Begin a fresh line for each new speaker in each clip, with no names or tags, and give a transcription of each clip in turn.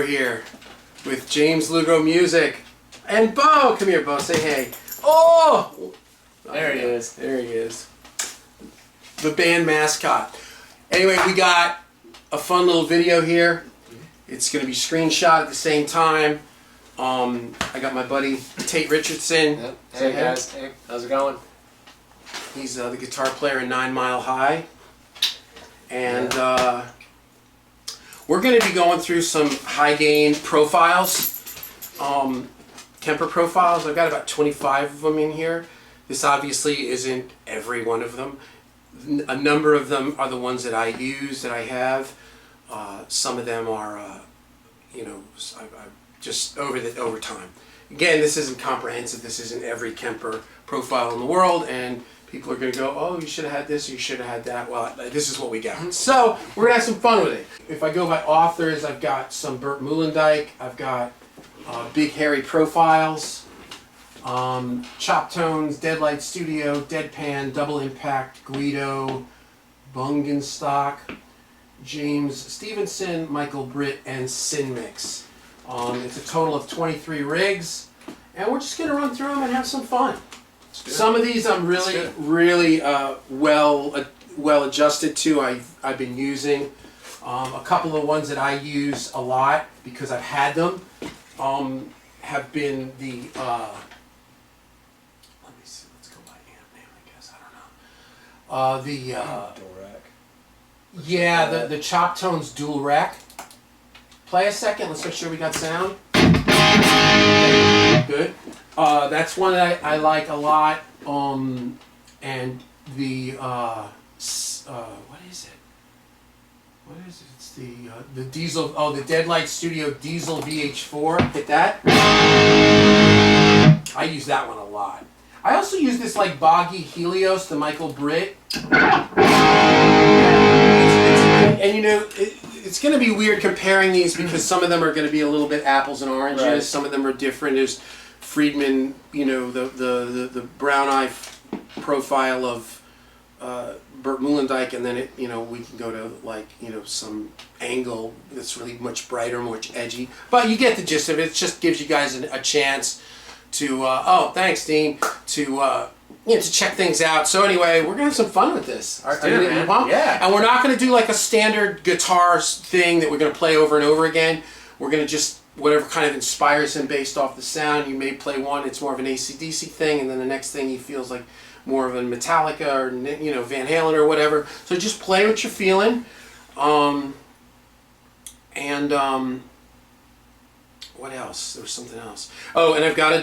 here with James Lugo Music. And Bo! Come here, Bo. Say hey. Oh!
There he is.
There he is. The band mascot. Anyway, we got a fun little video here. It's going to be screenshot at the same time. I got my buddy Tate Richardson.
Yep. Hey guys, hey, how's it going?
He's the guitar player in 9 Mile High. And we're going to be going through some high gain profiles, Kemper profiles. I've got about 25 of them in here. This obviously isn't every one of them. A number of them are the ones that I use, that I have. Some of them are, you know, just over time. Again, this isn't comprehensive. This isn't every Kemper profile in the world, and people are going to go, oh, you should have had this, or you should have had that. Well, this is what we got. So we're going to have some fun with it. If I go by authors, I've got some Bert Muhlendyk. I've got Big Hairy Profiles, Chop Tones, Deadlight Studio, Deadpan, Double Impact, Guido, Bungenstock, James Stevenson, Michael Britt, and Sin Mix. It's a total of 23 rigs, and we're just going to run through them and have some fun. Some of these I'm really well adjusted to. I've been using a couple of ones that I use a lot because I've had them. Have been the let me see. Let's go by amp name. I guess I don't know.
Dual rack.
Yeah, the Chop Tones dual rack. Play a second. Let's make sure we got sound. Good. That's one that I like a lot. And the what is it? What is it? It's the Diesel. Oh, the Deadlight Studio Diesel VH4. Hit that. I use that one a lot. I also use this like Boggy Helios, the Michael Britt. And you know, it's going to be weird comparing these because some of them are going to be a little bit apples and oranges. Right. Some of them are different. There's Friedman, you know, the brown eye profile of Bert Muhlendyk, and then it, you know, we can go to like, you know, some angle that's really much brighter, much edgy. But you get the gist of it. It just gives you guys a chance to oh, thanks, Dean, to you know, to check things out. So anyway, we're gonna have some fun with this. Are you pumped?
Yeah.
And we're not gonna do like a standard guitar thing that we're gonna play over and over again. We're gonna just whatever kind of inspires him based off the sound. You may play one, it's more of an AC/DC thing, and then the next thing he feels like more of a Metallica or, you know, Van Halen or whatever. So just play what you're feeling. What else? There was something else. Oh, and I've got a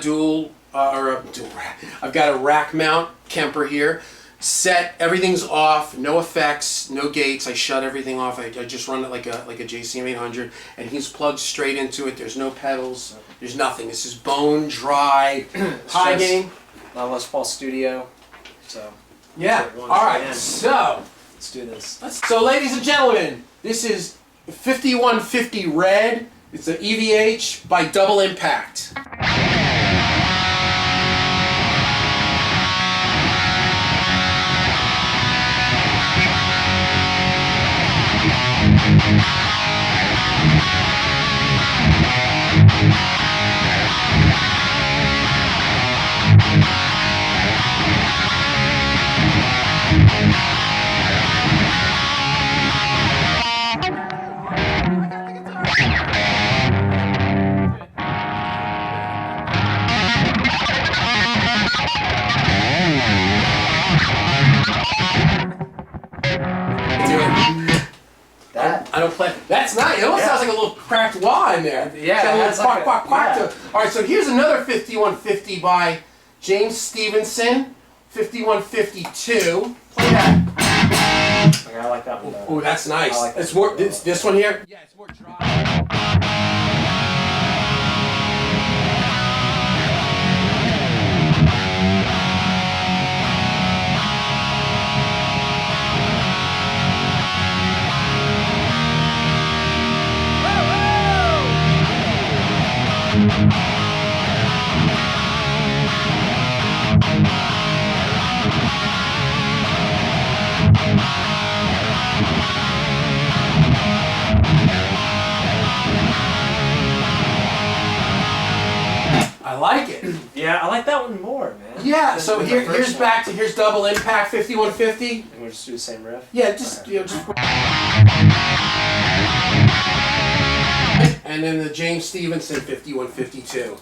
I've got a rack mount Kemper here. Set, everything's off, no effects, no gates. I shut everything off. I just run it like a JCM 800, and he's plugged straight into it. There's no pedals. There's nothing. This is bone dry, high gain.
Les Paul Studio. So
yeah. All right. So
let's do this.
So, ladies and gentlemen, this is 5150 Red. It's an EVH by Double Impact. I don't play. That's nice. It almost sounds like a little cracked wah in there.
Yeah.
A little quack, quack, quack. Yeah. All right, so here's another 5150 by James Stevenson, 5152. Play that.
Okay, I like that one better.
Oh, that's nice.
I like
it's more. This one here. Yeah, it's more dry. I like it.
Yeah, I like that one more, man.
Yeah, so
Than the
here's
first one.
here's double impact 5150.
And we'll just do the same riff?
Yeah, just,
Okay.
you know, just. And then the James Stevenson 5152.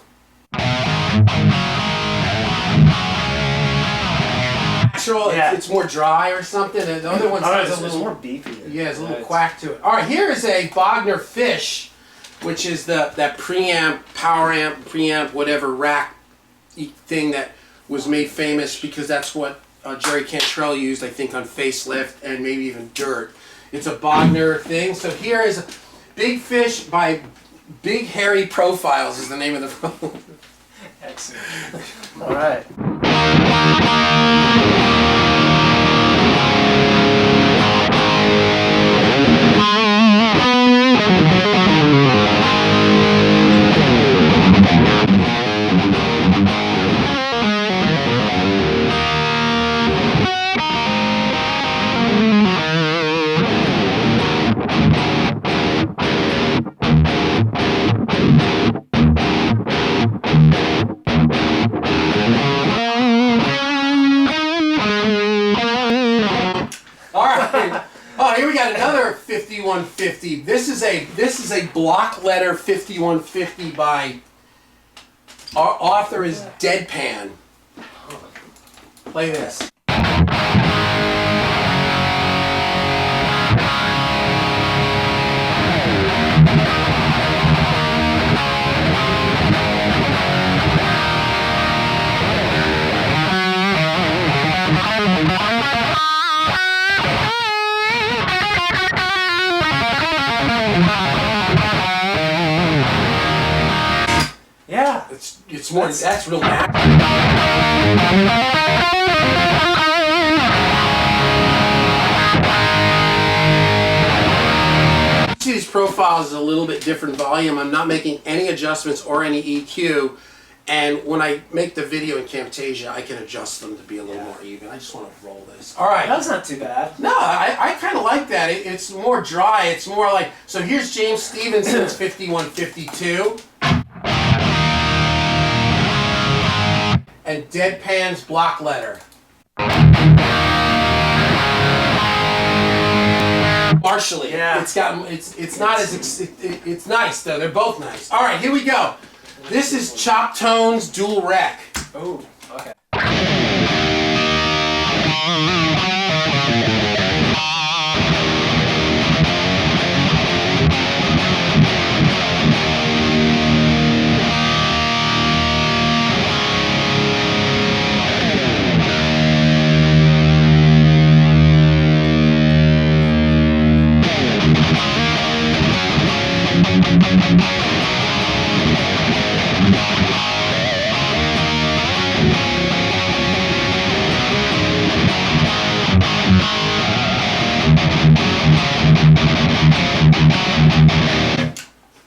Natural,
Yeah.
it's more dry or something. And the other one's has
it's
a little
more beefier.
Yeah, there's a little
It's-
quack to it. All right, here is a Bogner Fish, which is that preamp, power amp, preamp, whatever rack thing that was made famous because that's what Jerry Cantrell used, I think, on Facelift and maybe even Dirt. It's a Bogner thing. So here is a Big Fish by Big Hairy Profiles is the name of the phone.
Excellent. All right.
All right. Oh, here we got another 5150. This is a block letter 5150 by our author is Deadpan. Play this.
Yeah.
It's more that's real natural. See these profiles is a little bit different volume. I'm not making any adjustments or any EQ. And when I make the video in Camtasia, I can adjust them to be a little more even. I just want to roll this. All right.
That's not too bad.
No, I kind of like that. It's more dry. It's more like, so here's James Stevenson's 5152. And Deadpan's Block Letter. Partially.
Yeah.
It's not as, it's nice though. They're both nice. All right, here we go. This is Chop Tone's Dual Rec.
Oh, okay.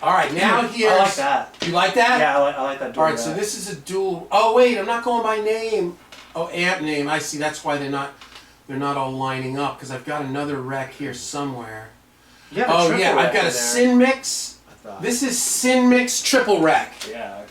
All right, now here's.
I like that.
You like that?
Yeah, I like that.
All right, so this is a dual. Oh wait, I'm not going by name. Oh, amp name. I see. That's why they're not all lining up because I've got another rec here somewhere.
Yeah.
Oh yeah, I've got a Sin Mix.
thought.
This is Sin Mix Triple Rec.
Yeah.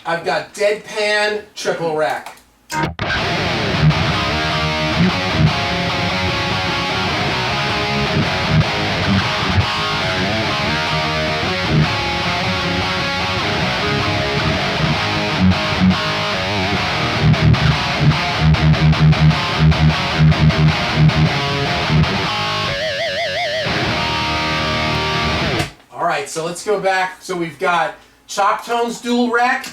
I've got Deadpan Triple Rec. All right, so let's go back. So we've got Chop Tones Dual Rec.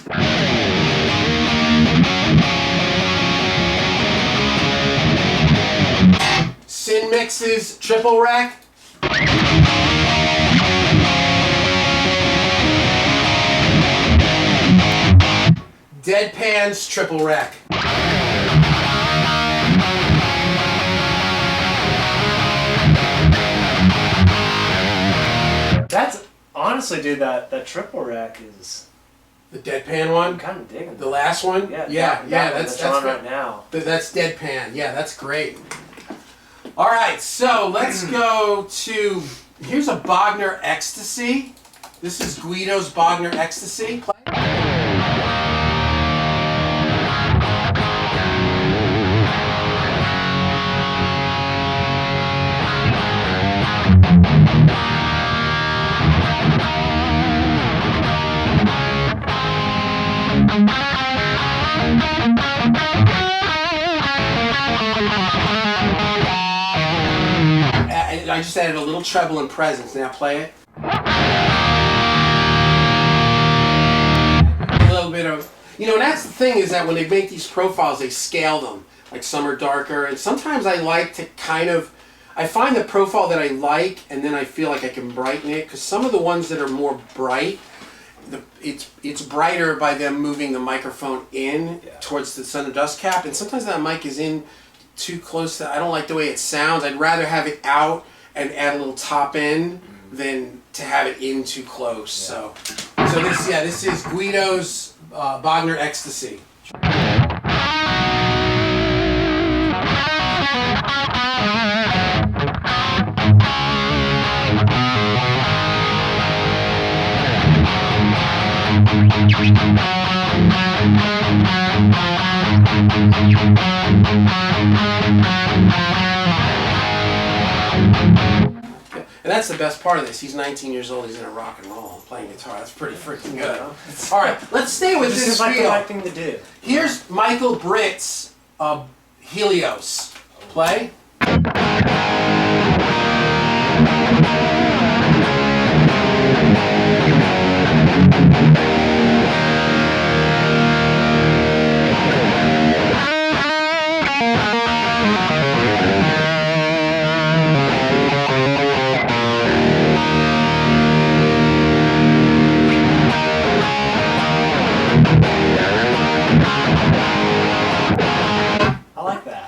Sin Mixes Triple Rec. Deadpan's Triple Rec.
That's honestly, dude, that triple rack is.
The deadpan
I'm
one.
kind of digging.
The last one.
Yeah. That's on right now.
That's deadpan. Yeah, that's great. All right, so let's go to. Here's a Bogner Ecstasy. This is Guido's Bogner Ecstasy. I just added a little treble and presence. Now play it. A little bit of, and that's the thing is that when they make these profiles, they scale them. Like some are darker, and sometimes I like to I find the profile that I like, and then I feel like I can brighten it, because some of the ones that are more bright, it's brighter by them moving the microphone in towards the sun and dust cap, and sometimes that mic is in too close I don't like the way it sounds. I'd rather have it out and add a little top end than to have it in too close. Yeah. So this is Guido's Bogner Ecstasy. And that's the best part of this. He's 19 years old. He's in a rock and roll playing guitar. That's pretty freaking good. All right, let's stay with this
like the
feel.
right thing to do.
Here's Michael Britt's Helios. Play.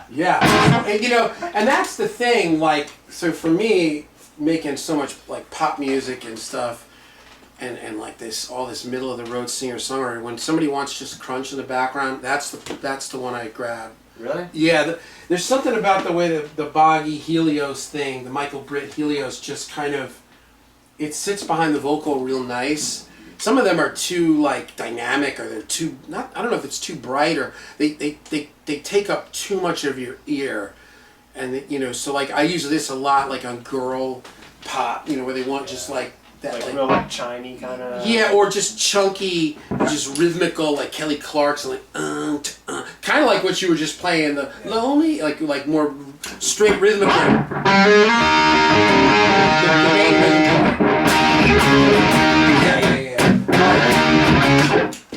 Yeah, and that's the thing, so for me, making so much, pop music and stuff, and all this middle of the road singer-songwriter, when somebody wants just crunch in the background, that's the one I grab.
Really?
Yeah, there's something about the way the Boggy Helios thing, the Michael Britt Helios, just kind of, it sits behind the vocal real nice. Some of them are too dynamic, or they're too I don't know if it's too bright, or they take up too much of your ear, and so I use this a lot on girl pop, where they want just that
real chimey kind of.
Yeah, or just chunky, just rhythmical, like Kelly Clarkson, kind of like what you were just playing, the lonely, like more straight rhythmical. The main rhythm part.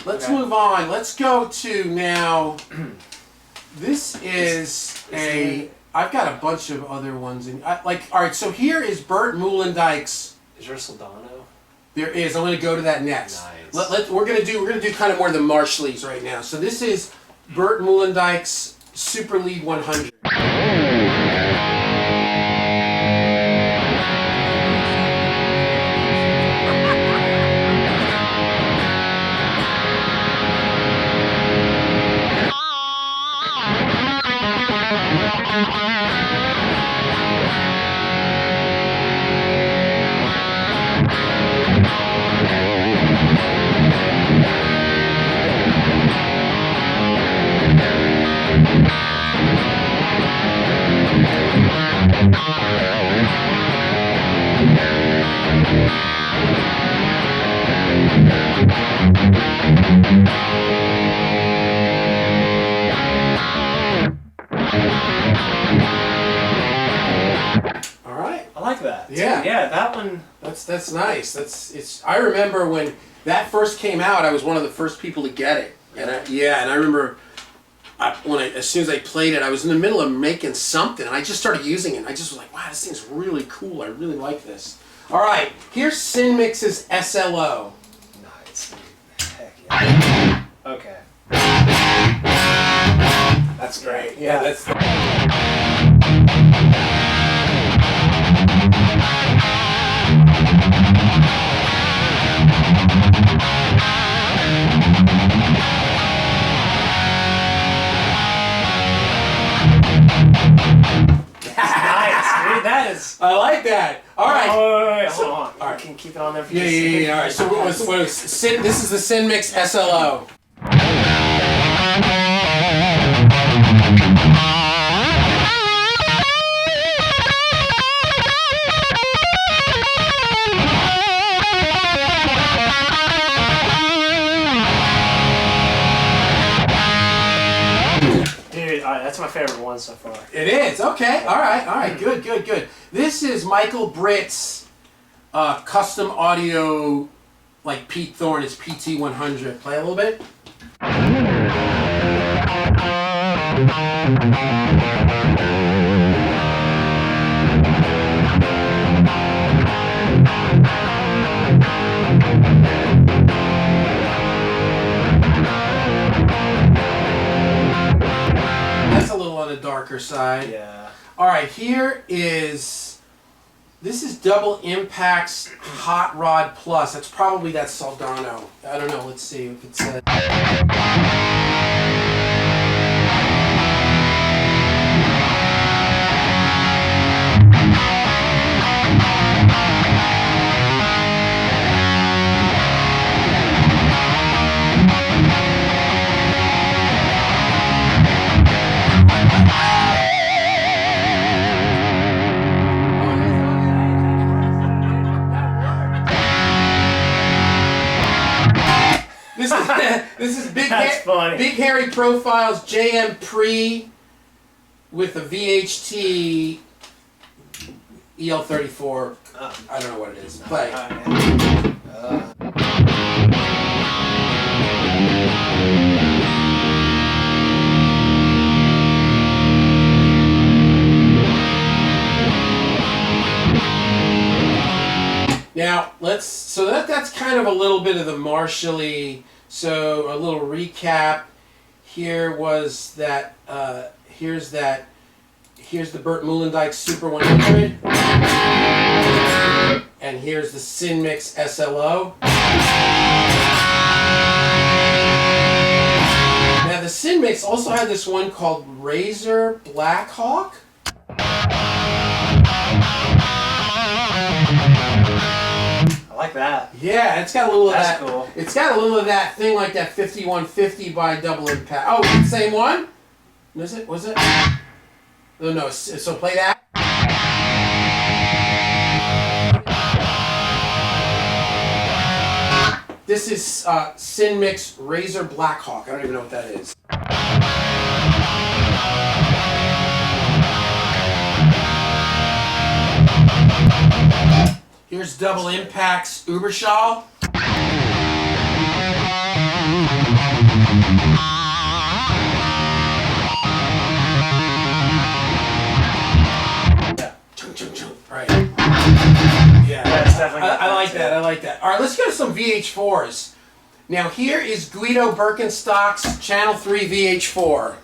Let's move on. Let's go to now. This is I've got a bunch of other ones all right. So here is Bert Moulendijk's.
Is there Soldano?
There is. I'm going to go to that next.
Nice.
We're going to do kind of more of the Marshallies right now. So this is Bert Moulendijk's Super Lead 100.
Yeah, that one.
That's nice. I remember when that first came out, I was one of the first people to get it, and I remember as soon as I played it, I was in the middle of making something, and I just started using it. And I just was like, wow, this thing's really cool. I really like this. All right, here's Sin Mix's SLO.
Nice. Heck yeah. Okay. That's great.
Yeah, that's.
That is.
I like that. All right.
Wait, hold on. All right. Can keep it on there for
Yeah. All right. So this is the Sin Mix SLO.
That's my favorite one so far.
It is. Okay. All right. Good. This is Michael Britt's custom audio, like Pete Thorne, his PT100. Play a little bit. That's a little on the darker side.
Yeah.
All right, this is Double Impact's Hot Rod Plus. That's probably that Soldano. I don't know. Let's see if it says. This is Big Hairy Profiles JM Pre with a VHT EL34. I don't know what it is. Play. Now that's kind of a little bit of the Marshall-y. So a little recap. Here was that. Here's the Burt Muhlendyk Super 100, and here's the Sin Mix SLO. Now the Sin Mix also had this one called Razor Blackhawk.
I like that.
Yeah, it's got a little of
That's
that.
Cool.
It's got a little of that thing like that 5150 by Double Impact. Oh, it's the same one? Was it? No. So play that. This is Sin Mix Razor Blackhawk. I don't even know what that is. Here's Double Impact's Uberschall. Right. Yeah,
it's definitely
I like that. I like that. All right, let's go to some VH4s. Now here is Guido Birkenstock's Channel 3 VH4.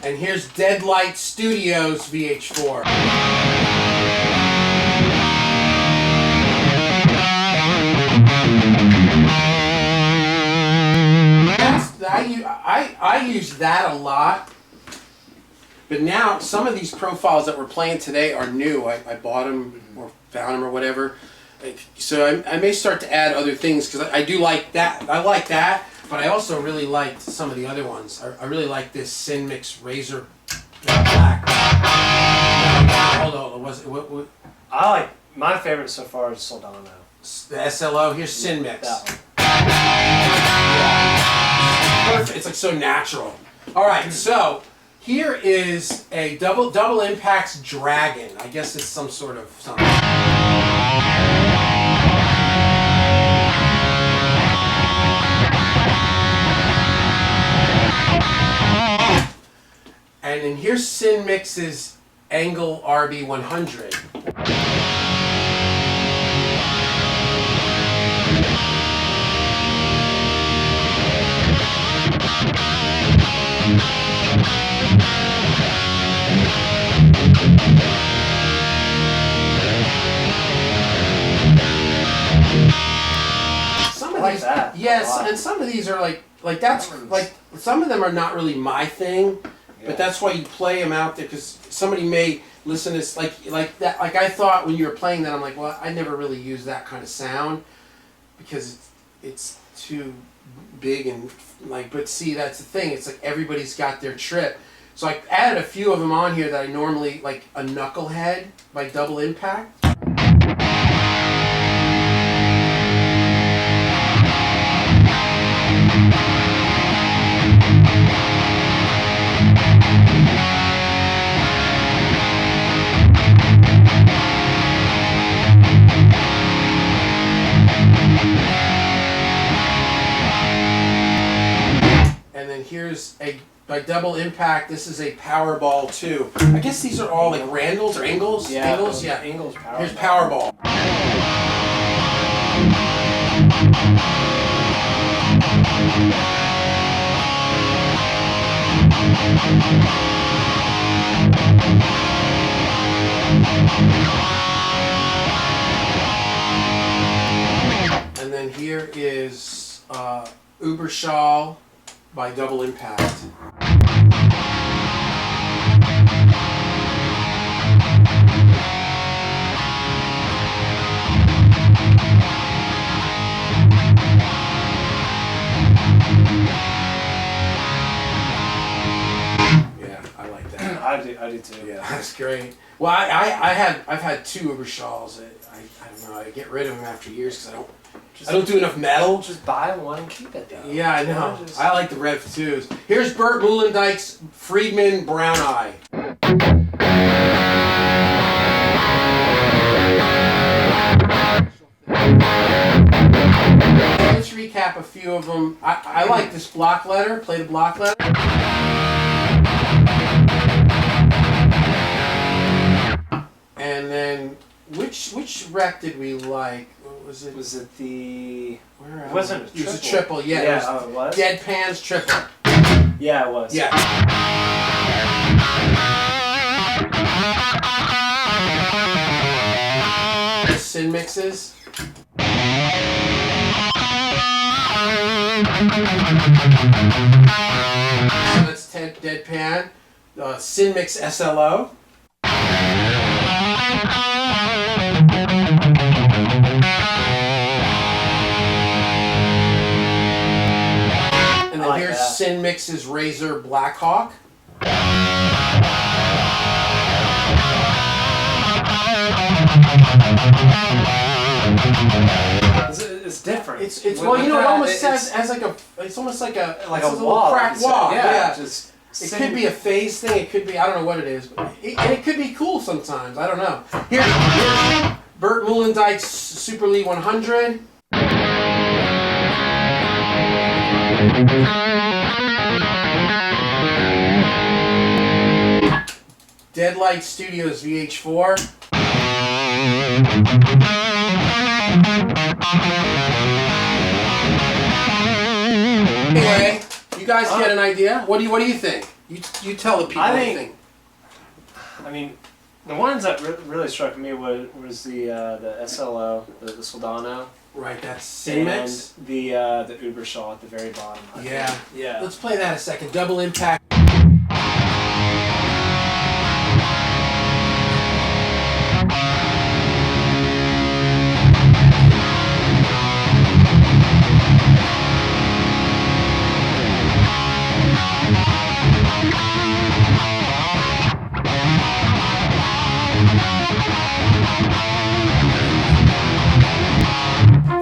And here's Deadlight Studios VH4. I use that a lot, but now some of these profiles that we're playing today are new. I bought them or found them or whatever, so I may start to add other things because I do like that. I like that, but I also really liked some of the other ones. I really like this Sin Mix Razor Black. Hold on, what?
I like my favorite so far is Soldano.
The SLO. Here's Sin Mix.
That one.
Perfect. It's like so natural. All right, so here is a double Impact's Dragon. I guess it's some sort of something. And then here's Sin Mix's Angle RB100.
that.
Yes, and some of these are like that's like some of them are not really my thing, but that's why you play them out there because somebody may listen to this like that. Like I thought when you were playing that, I'm like, well, I never really use that kind of sound because it's too big and like. But see, that's the thing. It's like everybody's got their trip. So I added a few of them on here that I normally like. A Knucklehead by Double Impact. And then here's a by Double Impact. This is a Powerball 2. I guess these are all like Randalls or Engels.
Yeah,
Engels. Yeah.
Engels Powerball.
Here's Powerball. And then here is Uberschall by Double Impact. Yeah, I like that.
I do too.
Yeah, that's great. Well, I've had two Uberschalls. I don't know. I get rid of them after years because I don't do enough metal.
Just buy one and keep it though.
Yeah, I know. I like the Rev 2s. Here's Burt Muhlendyke's Friedman Brown Eye. Let's recap a few of them. I like this block letter. Play the block letter. And then, which rec did we like? What was it?
Was it the?
Where
It wasn't a
It
triple.
was a triple. Yeah.
Yeah,
It was
it was.
Deadpan's triple.
Yeah, it was.
Yeah. Sin mixes. So that's Deadpan. Sin mix SLO. And then
like
here's
that.
Sin Mix's Razor Blackhawk.
It's different.
It's
With
well, you know, it
that,
almost has like a. It's almost like a
like
it's
a
little
wall.
cracked wall. Yeah.
Just
It could be a phase thing. It could be, I don't know what it is, but it could be cool sometimes. I don't know. Here's Burt Muhlendyke's Super Lee 100. Deadlight Studios VH4. Anyway, you guys get an idea. What do you think? You tell the people what you think.
I mean, the ones that really struck me was the SLO, the Soldano,
Right, that's Sin Mix.
and the Uberschall at the very bottom. I
Yeah.
think. Yeah.
Let's play that a second. Double Impact.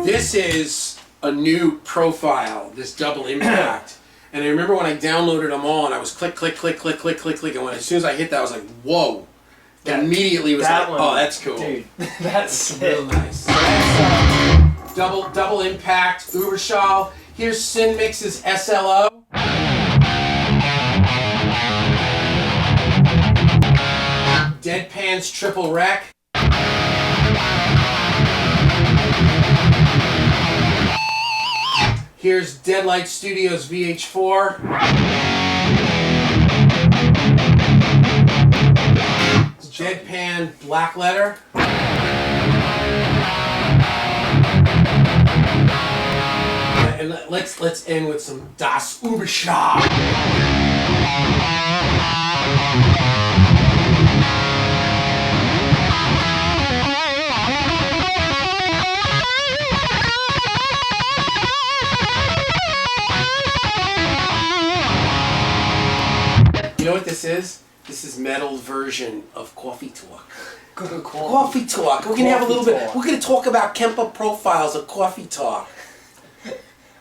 This is a new profile, this Double Impact. And I remember when I downloaded them all and I was click, click, click, click, click, click, click. And as soon as I hit that, I was like, whoa. Immediately was like, oh, that's cool.
Dude, that's
real
sick.
nice. So that's double Impact, Uberschall. Here's Sin Mix's SLO. Deadpan's Triple Rec. Here's Deadlight Studios VH4. Deadpan Black Letter. and let's end with some Das Überschlag. You know what this is? This is metal version of Coffee Talk. Coffee Talk. We're gonna have a little bit. We're gonna talk about Kemper profiles of Coffee Talk.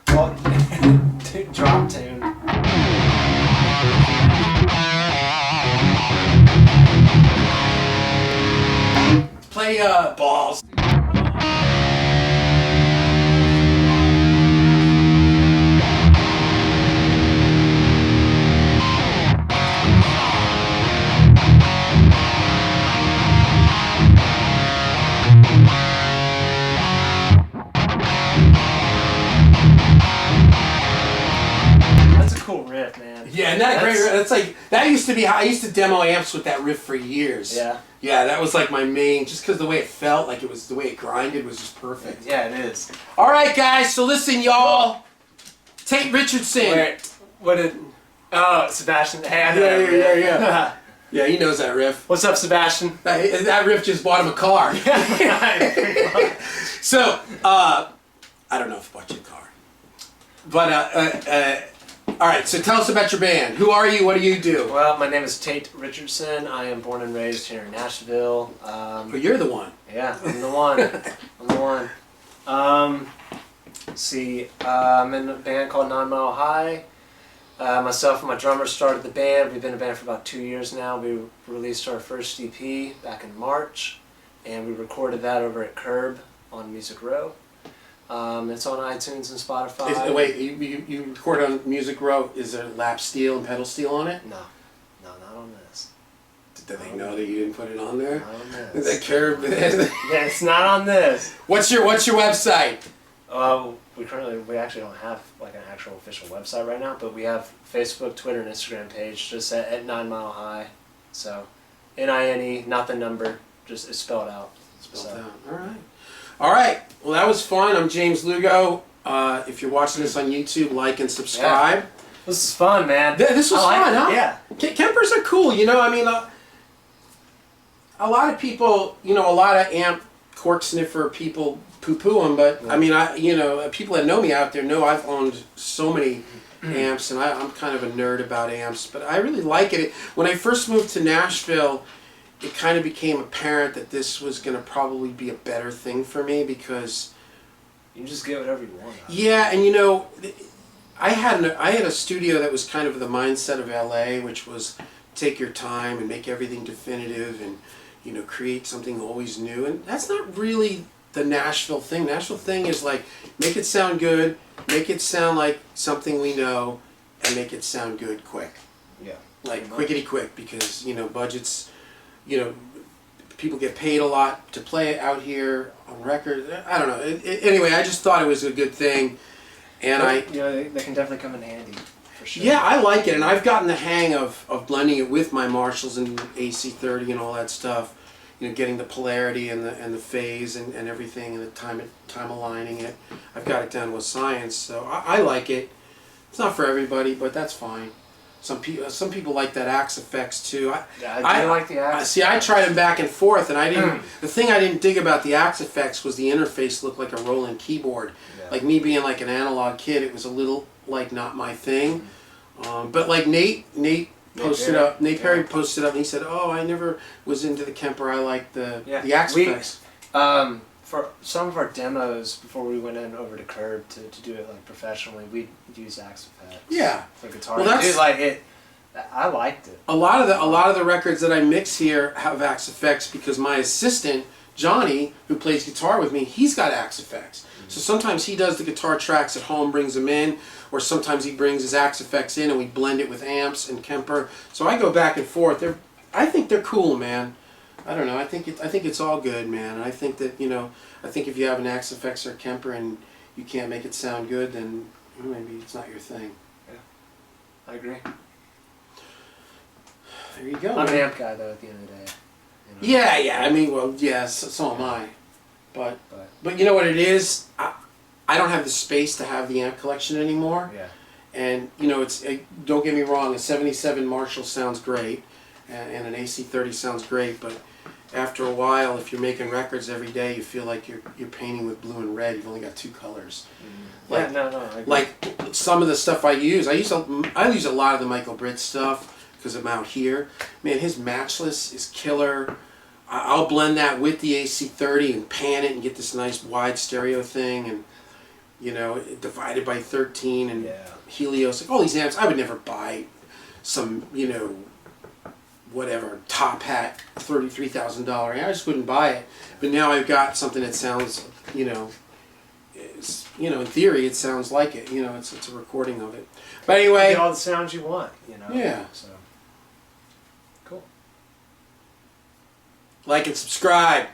Well, drop tune.
Play balls.
That's a cool riff, man.
Yeah, and that great. That's like that used to be how I used to demo amps with that riff for years.
Yeah.
Yeah, that was like my main, just because the way it felt, like it was the way it grinded was just perfect.
Yeah, it is.
All right, guys. So listen, y'all. Tate Richardson.
Wait, what did? Oh, Sebastian. Hey, I know that riff.
Yeah. Yeah, he knows that riff.
What's up, Sebastian?
That riff just bought him a car. So, I don't know if I bought you a car. But, all right, so tell us about your band. Who are you? What do you do?
Well, my name is Tate Richardson. I am born and raised here in Nashville.
Oh, you're the one.
Yeah, I'm the one. I'm the one. Let's see, I'm in a band called 9 Mile High. Myself and my drummer started the band. We've been a band for about 2 years now. We released our first EP back in March, and we recorded that over at Curb on Music Row. It's on iTunes and Spotify.
Wait, you record on Music Row. Is there lap steel and pedal steel on it?
No, not on this.
Did they know that you didn't put it on there?
Not on this.
Is that Curb?
Yeah, it's not on this.
What's your website?
We actually don't have like an actual official website right now, but we have Facebook, Twitter, and Instagram page just at 9 Mile High. So, NINE, not the number, just it's spelled out.
Spelled out. All right. All right. Well, that was fun. I'm James Lugo. If you're watching this on YouTube, like and subscribe.
Yeah. This is fun, man.
This was fun, huh?
Yeah.
Kempers are cool. You know, I mean, a lot of people, a lot of amp cork sniffer people poo-poo them, but I mean, people that know me out there know I've owned so many amps, and I'm kind of a nerd about amps, but I really like it. When I first moved to Nashville, it kind of became apparent that this was going to probably be a better thing for me because
you just get whatever you want.
Yeah, and I had a studio that was kind of the mindset of LA, which was take your time and make everything definitive and create something always new, and that's not really the Nashville thing. Nashville thing is like make it sound good, make it sound like something we know, and make it sound good quick.
Yeah.
Like quickety quick, because budgets, people get paid a lot to play it out here on record. I don't know. Anyway, I just thought it was a good thing, and
they can definitely come in handy. For sure.
Yeah, I like it, and I've gotten the hang of blending it with my Marshalls and AC30 and all that stuff. Getting the polarity and the phase and everything, and the time aligning it. I've got it down with science, so I like it. It's not for everybody, but that's fine. Some people like that Axe effects too.
I do like the Axe.
See, I tried them back and forth, and I didn't. The thing I didn't dig about the Axe effects was the interface looked like a Roland keyboard. Yeah. Like me being like an analog kid, it was a little like not my thing. But like Nate Perry posted up, and he said, "Oh, I never was into the Kemper. I like the Axe effects."
For some of our demos before we went over to Curb to do it like professionally, we'd use Axe effects.
Yeah.
For guitar.
Well, that's
like it. I liked it.
A lot of the records that I mix here have Axe effects because my assistant Johnny, who plays guitar with me, he's got Axe effects. So sometimes he does the guitar tracks at home, brings them in, or sometimes he brings his Axe effects in and we blend it with amps and Kemper. So I go back and forth. I think they're cool, man. I don't know. I think it's all good, man. And I think that I think if you have an Axe effects or Kemper and you can't make it sound good, then maybe it's not your thing.
Yeah, I agree.
There you go.
I'm an amp guy though. At the end of the day.
Yeah. I mean, well, yeah. So am I. But you know what it is? I don't have the space to have the amp collection anymore.
Yeah.
And you know, don't get me wrong, a 77 Marshall sounds great, and an AC30 sounds great, but after a while, if you're making records every day, you feel like you're painting with blue and red. You've only got 2 colors.
Mm-hmm. Like, yeah, no, I agree.
Like some of the stuff I use a lot of the Michael Britt stuff because I'm out here. Man, his Matchless is killer. I'll blend that with the AC30 and pan it and get this nice wide stereo thing, and you know, divided by 13 and Helios. Like all these amps, I would never buy some, you know, whatever top hat $33,000 amp. I just wouldn't buy it. But now I've got something that sounds, you know, in theory it sounds like it. You know, it's a recording of it. But anyway,
you get all the sounds you want. You know.
Yeah.
So cool.
Like and subscribe.